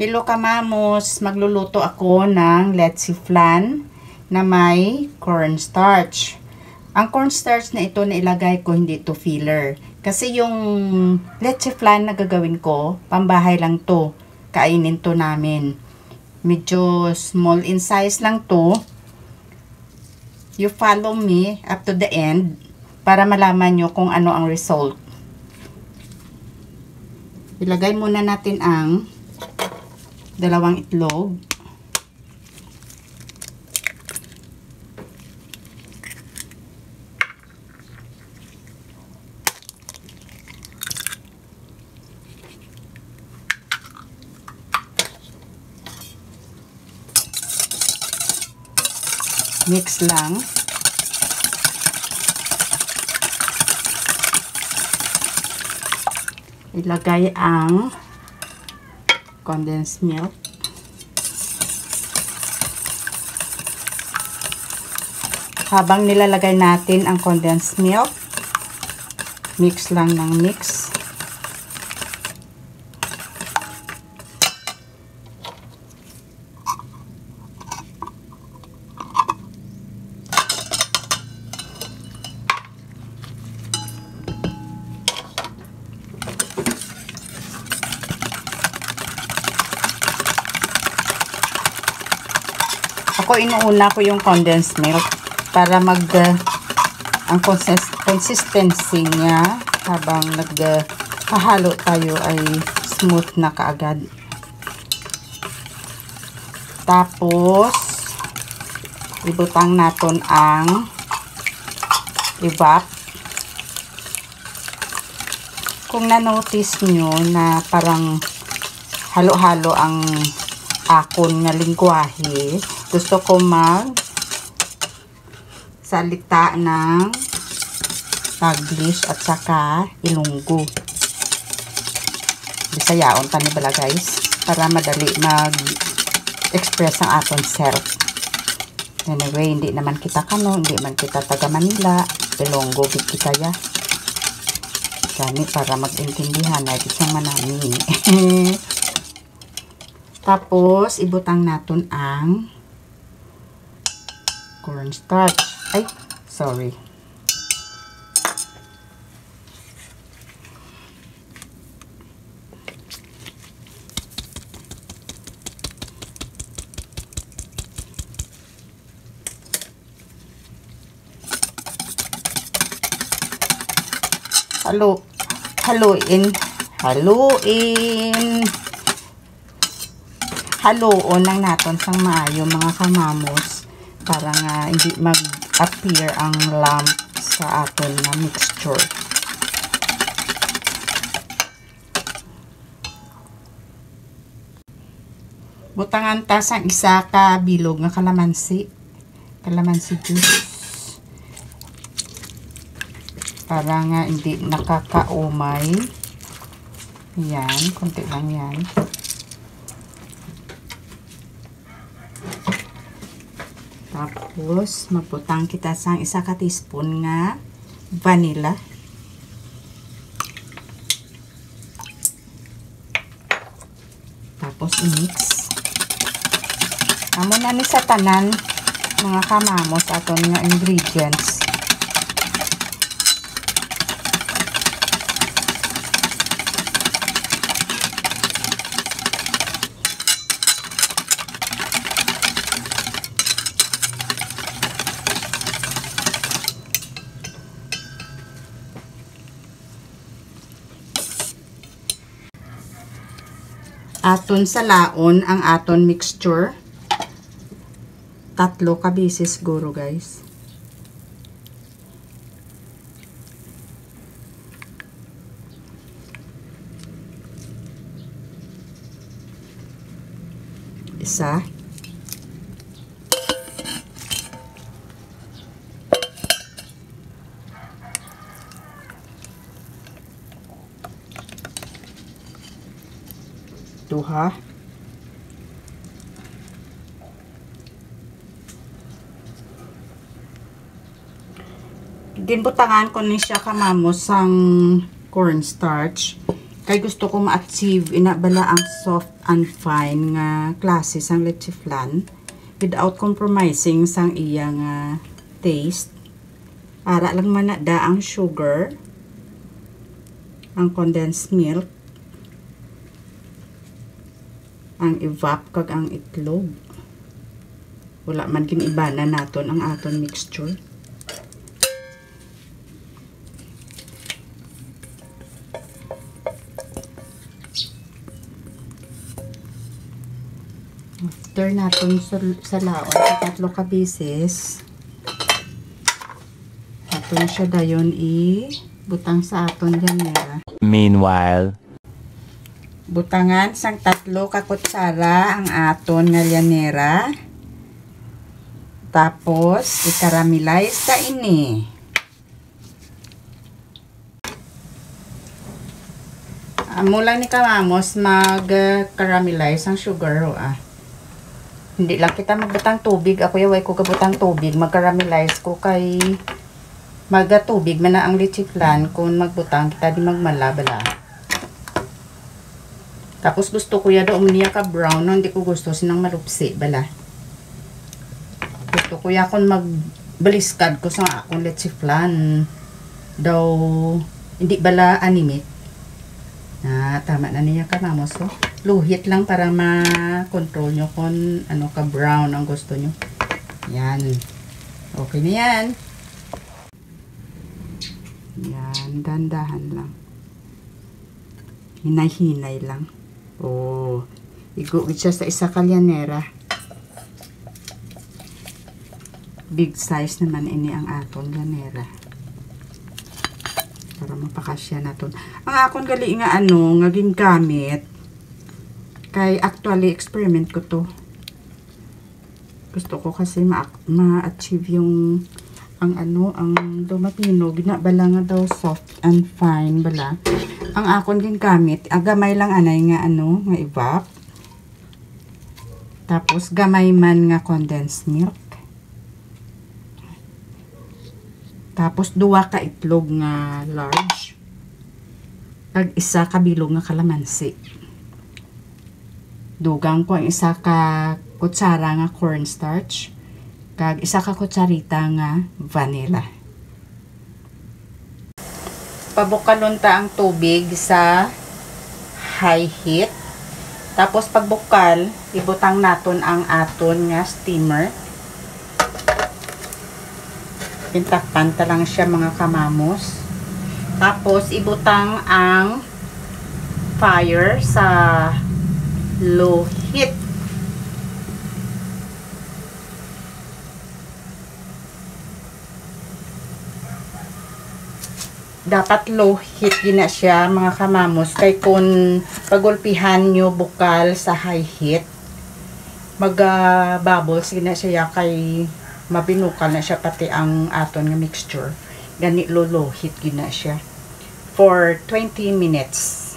Hello kamamos, magluluto ako ng leche flan na may cornstarch. Ang cornstarch na ito na ilagay ko hindi to filler. Kasi yung leche flan na gagawin ko, pambahay lang to. Kainin to namin. Medyo small in size lang to. You follow me up to the end para malaman nyo kung ano ang result. Ilagay muna natin ang dalawang itlog. Mix lang. Ilagay ang condensed milk. Habang nilalagay natin ang condensed milk, mix lang ng mix. Ako inuuna ko yung condensed milk para ang consistency niya habang hahalo tayo ay smooth na kaagad. Tapos ibutang natin ang evap. Kung na-notice nyo na parang halo-halo ang akon nga lingwahe, gusto ko salita ng Taglish at saka Ilonggo. Bisayaon tani bala guys, para madali mag-express ang aton self. Anyway, hindi naman kita hindi man kita taga Manila, Ilonggo gid kita ya. Gani para mag-intindihan na isang manami. Tapos, ibutang natin ang cornstarch. Ay, sorry. Haluon lang natin sang maayo mga kamamos para nga hindi mag-appear ang lump sa aton na mixture. Butangan ta sang isa ka bilog nga kalamansi juice para nga hindi nakakaumay. Yan, konti lang yan. Tapos, magbutang kita sang isa ka teaspoon nga vanilla. Tapos, i-mix. Amo na ni sa tanan, mga kamamos, aton nga ingredients. Aton sa laon ang aton mixture. 3 ka bisis siguro guys. Isa. Duha. Ginbutangan ko ni siya kamamos sang cornstarch Kay gusto ko ma-achieve ina bala ang soft and fine nga klase sang leche flan without compromising sang iyang taste. Ara lang man da ang sugar, ang condensed milk, ang evap kag ang itlog. Wala man ginibanan naton ang aton mixture. After natin sa laon, sa 3 ka bisis, aton siya dayon butang sa aton ganera. Meanwhile, butangan sang 3 ka kutsara ang aton nga lyanera. Tapos, i-caramelize ta ini. Amo lang ni kamamos mag-caramelize ang sugar Hindi lang kita magbutang tubig. Ako yaway ko kabutang tubig. Mag-caramelize ko kay magatubig man na ang leche flan. Kung magbutang kita di magmalabala. Tapos gusto ko ya doon niya ka brown. No? Hindi ko gusto sinang malupsi bala. Gusto ko ya kung magbaliskad ko sa akong leche flan. Daw hindi bala animate. Tama na niya kamamos. So, luhit lang para ma-control nyo kung ano ka brown ang gusto nyo. Yan. Okay na yan. Yan. Dandahan lang. Hinay-hinay lang. Iguit siya sa isa kalyanera. Big size naman ini ang atong lyanera. Para mapakasya naton. Ang akong gali nga nga gingamit kay actually experiment ko to. Gusto ko kasi ma-achieve yung ang dumatino gina bala nga daw soft and fine bala. Ang akong gingamit, gamay lang anay nga nga evap. Tapos gamay man nga condensed milk. Tapos 2 ka itlog nga large. Kag isa ka bilog nga kalamansi. Dugang ko ang isa ka kutsara nga cornstarch. Kag isa ka kutsarita nga vanilla. Pabukalon ta ang tubig sa high heat. Tapos pagbukal, ibutang naton ang aton nga steamer. Pintakpan ta lang siya mga kamamos. Tapos ibutang ang fire sa low heat. Dapat low heat gina siya mga kamamos. Kay kung pagulpihan nyo bukal sa high heat, mag-bubbles gina siya kay mabinukal na siya pati ang aton nga mixture. Gani low heat gina siya for 20 minutes.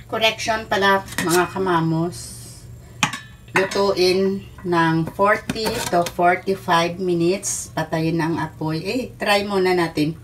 Correction pala mga kamamos. Lutuin ng 40 to 45 minutes. Patayin na ang apoy. Try muna natin.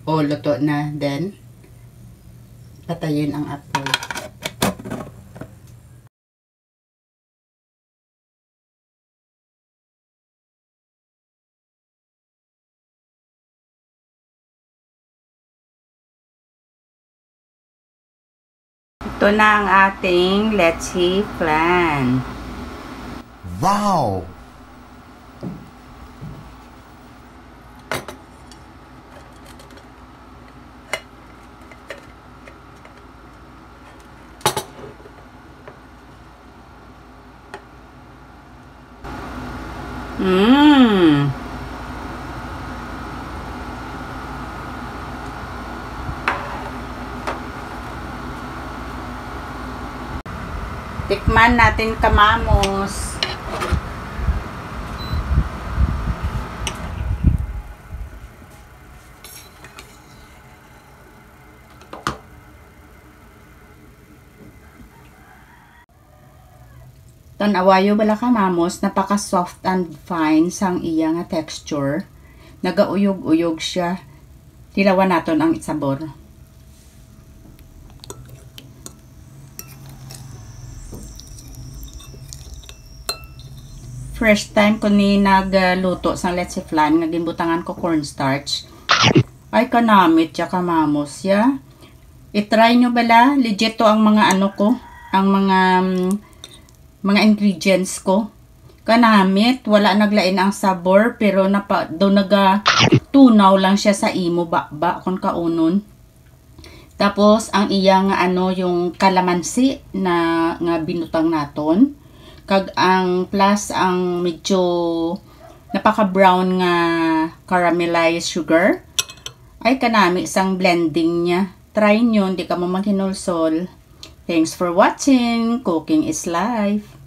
Luto na. Then, patayin ang apoy. Ito na ang ating leche flan. wow! Tikman natin kamamos. Tanawayo bala kamamos, napaka soft and fine sang iya nga texture. Nagauyog-uyog siya. Tilawan naton ang sabor. first time ko ni nagluto sa let's flan, nagimbutangan ko cornstarch. Ay kanamit ya kamamos ya. I-try nyo bala, legit to ang mga ano ko, ang mga ingredients ko. Kanamit, wala naglain ang sabor, pero do naga tunaw lang siya sa imo ba kon kaunon. Tapos ang iyang ano yung kalamansi na nga binutang naton. Kag ang plus ang medyo napaka-brown nga caramelized sugar. Ay kanami isang blending niya. Try nyo, hindi ka mo maghinulsol. Thanks for watching. Cooking is life.